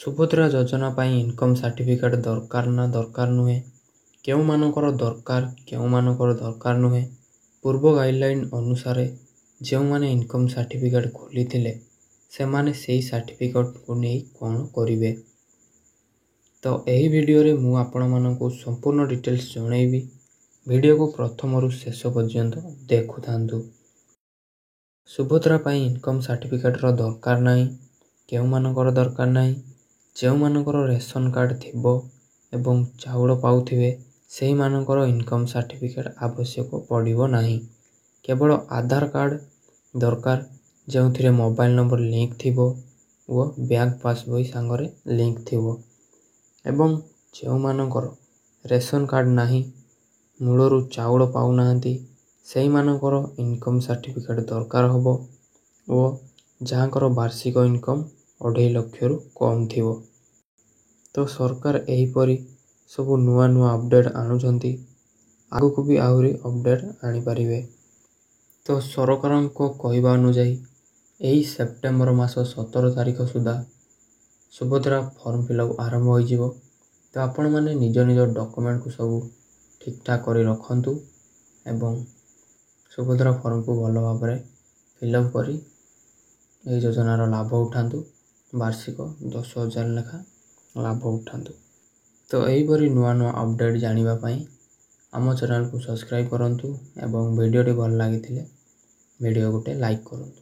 ସୁଭଦ୍ରା ଯୋଜନା ପାଇଁ income certificate ଦରକାର ନା ଦରକାର ନୁହେଁ, କେଉଁମାନଙ୍କର ଦରକାର କେଉଁମାନଙ୍କର ଦରକାର ନୁହେଁ। ପୂର୍ବ ଗାଇଡ଼ଲାଇନ୍ ଅନୁସାରେ ଯେଉଁମାନେ ଇନକମ୍ ସାର୍ଟିଫିକେଟ୍ ଖୋଲିଥିଲେ ସେମାନେ ସେହି ସାର୍ଟିଫିକେଟ୍କୁ ନେଇ କ'ଣ କରିବେ। ତ ଏହି ଭିଡ଼ିଓରେ ମୁଁ ଆପଣମାନଙ୍କୁ ସମ୍ପୂର୍ଣ୍ଣ ଡିଟେଲ୍ସ ଜଣାଇବି। ଭିଡ଼ିଓକୁ ପ୍ରଥମରୁ ଶେଷ ପର୍ଯ୍ୟନ୍ତ ଦେଖୁଥାନ୍ତୁ। ସୁଭଦ୍ରା ପାଇଁ ଇନକମ୍ ସାର୍ଟିଫିକେଟ୍ର ଦରକାର ନାହିଁ, କେଉଁମାନଙ୍କର ଦରକାର ନାହିଁ। ଯେଉଁମାନଙ୍କର ରେସନ୍ କାର୍ଡ଼ ଥିବ ଏବଂ ଚାଉଳ ପାଉଥିବେ ସେହିମାନଙ୍କର ଇନକମ୍ ସାର୍ଟିଫିକେଟ୍ ଆବଶ୍ୟକ ପଡ଼ିବ ନାହିଁ। କେବଳ ଆଧାର କାର୍ଡ଼ ଦରକାର, ଯେଉଁଥିରେ ମୋବାଇଲ୍ ନମ୍ବର ଲିଙ୍କ୍ ଥିବ ଓ ବ୍ୟାଙ୍କ ପାସବହି ସାଙ୍ଗରେ ଲିଙ୍କ୍ ଥିବ। ଏବଂ ଯେଉଁମାନଙ୍କର ରେସନ୍ କାର୍ଡ଼ ନାହିଁ, ମୂଳରୁ ଚାଉଳ ପାଉନାହାନ୍ତି, ସେହିମାନଙ୍କର ଇନକମ୍ ସାର୍ଟିଫିକେଟ୍ ଦରକାର ହେବ ଓ ଯାହାଙ୍କର ବାର୍ଷିକ ଇନକମ୍ 2.5 ଲକ୍ଷରୁ କମ୍ ଥିବ। ତ ସରକାର ଏହିପରି ସବୁ ନୂଆ ଅପଡ଼େଟ୍ ଆଣୁଛନ୍ତି, ଆଗକୁ ବି ଆହୁରି ଅପଡ଼େଟ୍ ଆଣିପାରିବେ। ତ ସରକାରଙ୍କ କହିବା ଅନୁଯାୟୀ ଏହି ସେପ୍ଟେମ୍ବର ମାସ 17 ତାରିଖ ସୁଦ୍ଧା ସୁଭଦ୍ରା ଫର୍ମ ଫିଲ୍ଅପ୍ ଆରମ୍ଭ ହୋଇଯିବ। ତ ଆପଣମାନେ ନିଜ ଡକ୍ୟୁମେଣ୍ଟକୁ ସବୁ ଠିକ୍ଠାକ୍ କରି ରଖନ୍ତୁ ଏବଂ ସୁଭଦ୍ରା ଫର୍ମକୁ ଭଲ ଭାବରେ ଫିଲ୍ଅପ୍ କରି ଏହି ଯୋଜନାର ଲାଭ ଉଠାନ୍ତୁ। ବାର୍ଷିକ 10,000 ଲେଖା ଲାଭ ଉଠାନ୍ତୁ। ତ ଏହିପରି ନୂଆ ଅପଡ଼େଟ୍ ଜାଣିବା ପାଇଁ ଆମ ଚ୍ୟାନେଲକୁ ସବସ୍କ୍ରାଇବ୍ କରନ୍ତୁ ଏବଂ ଭିଡ଼ିଓଟି ଭଲ ଲାଗିଥିଲେ ଭିଡ଼ିଓ ଗୋଟେ ଲାଇକ୍ କରନ୍ତୁ।